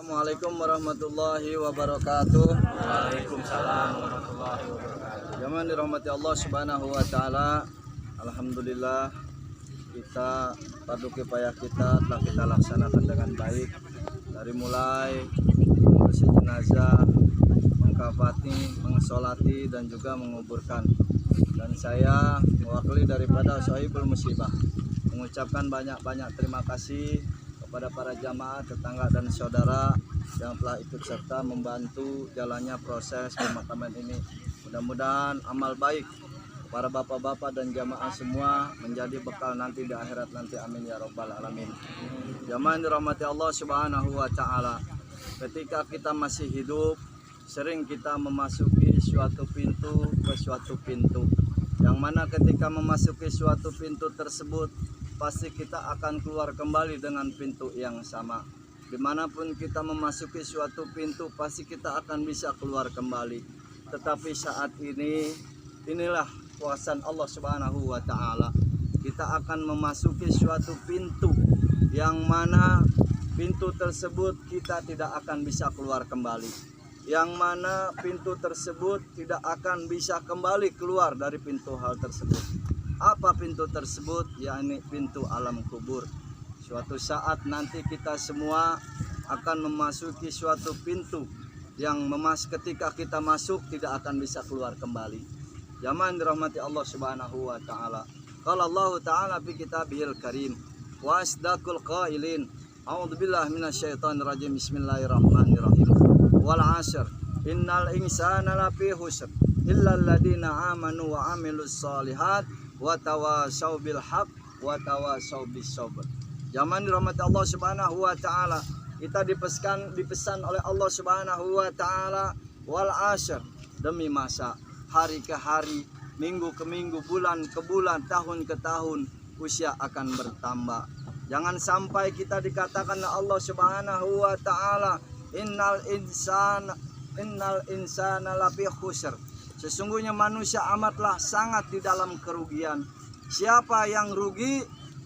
Assalamualaikum warahmatullahi wabarakatuh. Waalaikumsalam warahmatullahi wabarakatuh. Yang dirahmati Allah Subhanahu wa taala. Alhamdulillah kita paduki payah kita telah kita laksanakan dengan baik. Dari mulai bersih jenazah, mengkafani, mensolati dan juga menguburkan. Dan saya mewakili daripada Sohibul Musibah mengucapkan banyak-banyak terima kasih kepada para jamaah, tetangga dan saudara yang telah ikut serta membantu jalannya proses pemakaman ini. Mudah-mudahan amal baik para bapak-bapak dan jamaah semua menjadi bekal nanti di akhirat nanti, amin ya rabbal alamin. Jamaah dirahmati Allah Subhanahu wa taala. Ketika kita masih hidup, sering kita memasuki suatu pintu ke suatu pintu, yang mana ketika memasuki suatu pintu tersebut pasti kita akan keluar kembali dengan pintu yang sama. Dimanapun kita memasuki suatu pintu pasti kita akan bisa keluar kembali. Tetapi saat ini, inilah kuasa Allah Subhanahu wa taala. Kita akan memasuki suatu pintu yang mana pintu tersebut kita tidak akan bisa keluar kembali. Yang mana pintu tersebut tidak akan bisa kembali keluar dari pintu hal tersebut. Apa pintu tersebut? Yakni pintu alam kubur. Suatu saat nanti kita semua akan memasuki suatu pintu yang ketika kita masuk tidak akan bisa keluar kembali. Zaman dirahmati Allah Subhanahu wa taala. Qala Allah taala fi kitabihil karim wa asdaqul qailin. A'udzubillahi minasyaitonir rajim. Bismillahirrahmanirrahim. Wal 'ashr innal insana lafi khusr illa alladziina aamanu wa 'amilus shalihat wa tawasau bil haq wa tawasau bis sabr. Zaman dirahmati Allah Subhanahu wa taala, kita dipesan oleh Allah Subhanahu wa taala wal ashr, demi masa, hari ke hari, minggu ke minggu, bulan ke bulan, tahun ke tahun, usia akan bertambah. Jangan sampai kita dikatakan oleh Allah Subhanahu wa taala innal insana lafi khusr. Sesungguhnya manusia amatlah sangat di dalam kerugian. Siapa yang rugi?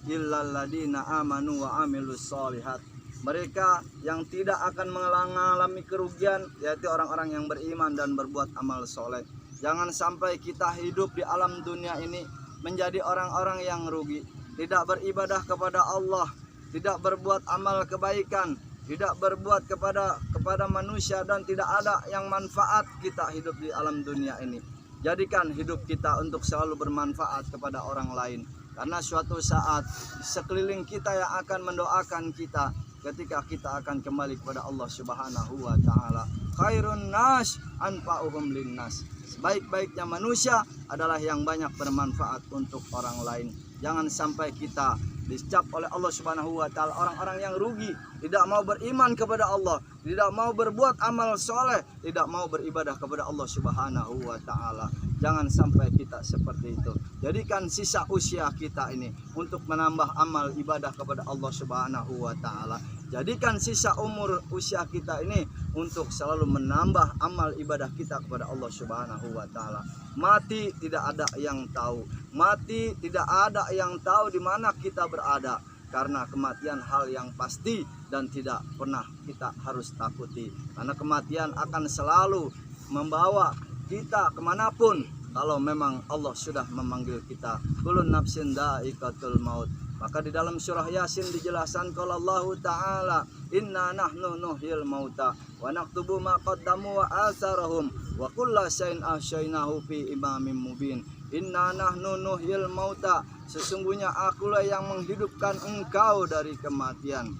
Illal ladzina amanu wa amilus shalihat. Mereka yang tidak akan mengalami kerugian yaitu orang-orang yang beriman dan berbuat amal soleh. Jangan sampai kita hidup di alam dunia ini menjadi orang-orang yang rugi, tidak beribadah kepada Allah, tidak berbuat amal kebaikan, tidak berbuat kepada manusia, dan tidak ada yang manfaat kita hidup di alam dunia ini. Jadikan hidup kita untuk selalu bermanfaat kepada orang lain, karena suatu saat sekeliling kita yang akan mendoakan kita ketika kita akan kembali kepada Allah Subhanahu wa taala. Khairun nas anfa'uhum linnas. Sebaik-baiknya manusia adalah yang banyak bermanfaat untuk orang lain. Jangan sampai kita dicap oleh Allah Subhanahu wa taala orang-orang yang rugi, tidak mau beriman kepada Allah, tidak mau berbuat amal soleh, tidak mau beribadah kepada Allah Subhanahu wa taala. Jangan sampai kita seperti itu. Jadikan sisa usia kita ini untuk menambah amal ibadah kepada Allah Subhanahu wa taala. Jadikan sisa umur usia kita ini untuk selalu menambah amal ibadah kita kepada Allah Subhanahu wa taala. Mati tidak ada yang tahu. Mati tidak ada yang tahu di mana kita berada. Karena kematian hal yang pasti dan tidak pernah kita harus takuti. Karena kematian akan selalu membawa kita kemanapun kalau memang Allah sudah memanggil kita. Kulun nafsin dha'iqatul maut. Maka di dalam surah Yasin dijelaskan kalau Allah Ta'ala inna nahnu nuhyil mauta wa naktubu ma qaddamu wa asarahum wa kulla syai'in ahsyainahu fi imamin mubin. Inna nahnu nuhyil mauta, sesungguhnya akulah yang menghidupkan engkau dari kematian.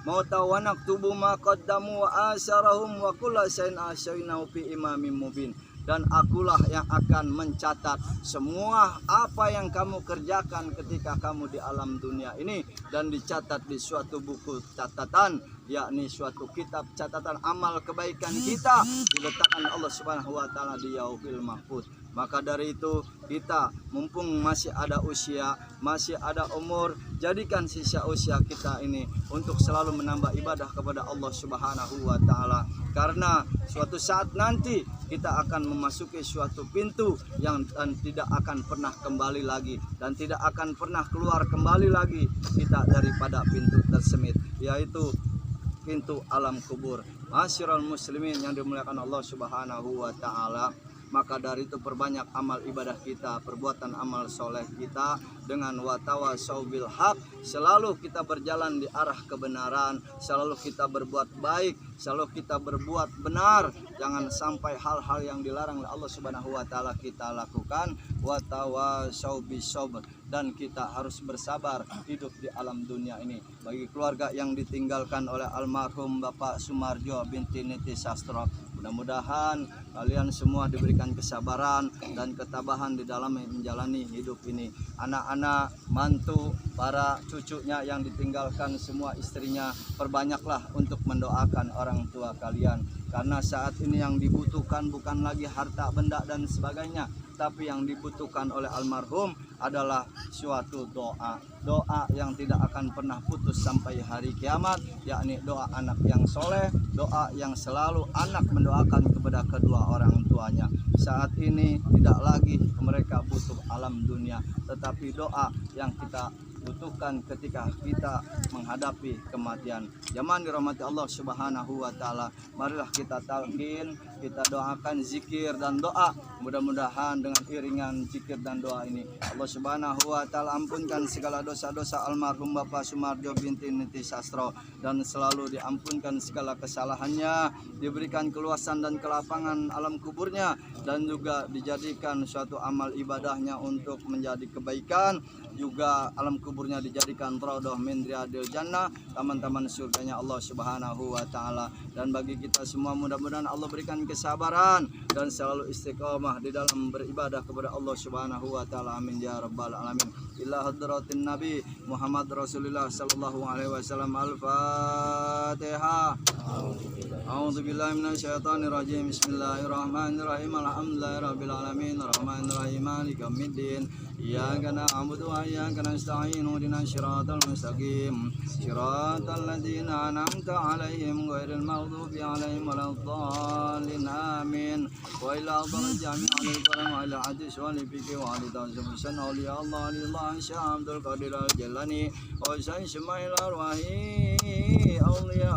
Mauta wa naktubu ma qaddamu wa asarahum wa kulla syai'in ahsyainahu fi imamin mubin. Dan akulah yang akan mencatat semua apa yang kamu kerjakan ketika kamu di alam dunia ini, dan dicatat di suatu buku catatan, yakni suatu kitab catatan amal kebaikan kita, diletakkan Allah Subhanahu wa taala di Lauhul Mahfuz. Maka dari itu kita mumpung masih ada usia, masih ada umur, jadikan sisa usia kita ini untuk selalu menambah ibadah kepada Allah Subhanahu wa taala. Karena suatu saat nanti kita akan memasuki suatu pintu yang tidak akan pernah kembali lagi dan tidak akan pernah keluar kembali lagi kita daripada pintu tersebut, yaitu pintu alam kubur. Masyiral muslimin yang dimuliakan Allah Subhanahu wa taala, maka dari itu perbanyak amal ibadah kita, perbuatan amal soleh kita dengan watawasau bil haq. Selalu kita berjalan di arah kebenaran, selalu kita berbuat baik, selalu kita berbuat benar. Jangan sampai hal-hal yang dilarang oleh Allah Subhanahu wa taala kita lakukan. Watawasau bis sabr, dan kita harus bersabar hidup di alam dunia ini. Bagi keluarga yang ditinggalkan oleh almarhum Bapak Sumarjo binti Niti Sastro, mudah-mudahan kalian semua diberikan kesabaran dan ketabahan di dalam menjalani hidup ini. Anak-anak, mantu, para cucunya yang ditinggalkan semua istrinya, perbanyaklah untuk mendoakan orang tua kalian. Karena saat ini yang dibutuhkan bukan lagi harta benda dan sebagainya, tapi yang dibutuhkan oleh almarhum adalah suatu doa. Doa yang tidak akan pernah putus sampai hari kiamat, yakni doa anak yang soleh, doa yang selalu anak mendoakan kepada kedua orang tuanya. Saat ini tidak lagi mereka butuh alam dunia, tetapi doa yang kita butuhkan ketika kita menghadapi kematian. Zaman dirahmati Allah Subhanahu wa taala, marilah kita talqin, kita doakan zikir dan doa. Mudah-mudahan dengan iringan zikir dan doa ini Allah Subhanahu wa taala ampunkan segala dosa-dosa almarhum Bapak Sumarjo binti Niti Sastro, dan selalu diampunkan segala kesalahannya, diberikan keluasan dan kelapangan alam kuburnya, dan juga dijadikan suatu amal ibadahnya untuk menjadi kebaikan. Juga alam kuburnya dijadikan raudhah min riyadil jannah, taman-taman surganya Allah Subhanahu wa taala. Dan bagi kita semua mudah-mudahan Allah berikan kesabaran dan selalu istiqomah di dalam beribadah kepada Allah Subhanahu wa taala. Amin ya rabbal alamin. Ila hadratin Nabi Muhammad Rasulullah sallallahu alaihi wasallam. Al-Fatihah. A'udzubillahi minasyaitonir rajim. Bismillahirrahmanirrahim. Alhamdulillahirabbil alamin. Arrahmanirrahim. Maliki yaumiddin. Iyyaka na'budu wa iyyaka nasta'in. Ihdinas siratal mustaqim. Siratal ladzina an'amta 'alaihim ghairil maghdubi 'alaihim waladdallin. Amin. Wa ila jami'il al-karam wa ila hadis wa lifiqi wa al-tazammusan awliya Allah lillahi syamdul qadir al-jalani wa ismail arwahi awliya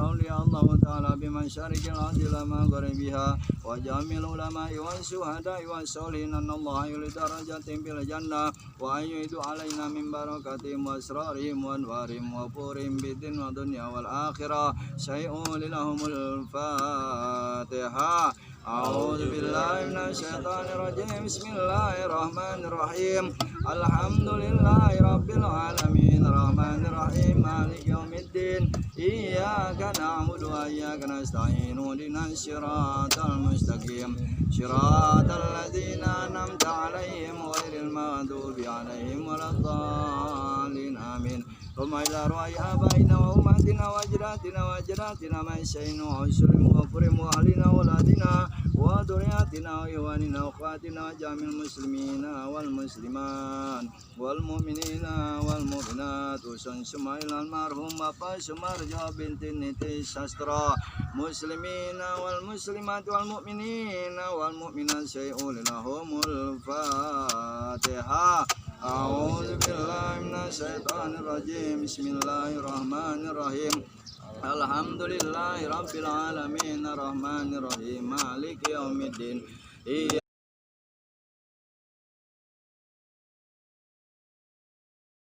Allah ta'ala biman syarikil adil ma gharibiha wa jamil ulama wa syuhada wa solihin Allah yuli darajatin bil jannah wa ayyudu alaina min barakatihim wa asrarihim wa anwarihim wa purim bidin wa dunya wal akhirah. Syai'un lilahumul Fatihah. A'udzu billahi minasyaitonir rajim. Bismillahirrahmanirrahim. Alhamdulillahi rabbil alamin. Arrahmanir rahim. Maliki yaumiddin. Iyyaka na'budu wa iyyaka nasta'in. Ihdinas siratal mustaqim. Siratal ladzina an'amta 'alaihim ghairil maghdubi 'alaihim waladdallin. Amin. Roma ila ru'ai abaina wa umatina wa jiratina wa jiratina ma syainu wa usrim wa furim wa alina wa ladina wa duriyatina wa iwanina wa khawatina wa jamil muslimina wal musliman wal mu'minina wal mu'minat. Usun sumail almarhum Bapak Sumarjo binti Niti Sastro, muslimina wal muslimat wal mu'minina wal mu'minat. Syai'ul lahumul Fatihah. A'udzu billahi minasyaitonir rajim. Bismillahirrahmanirrahim. Alhamdulillahi rabbil alamin. Arrahmanir rahim. Maliki yaumiddin.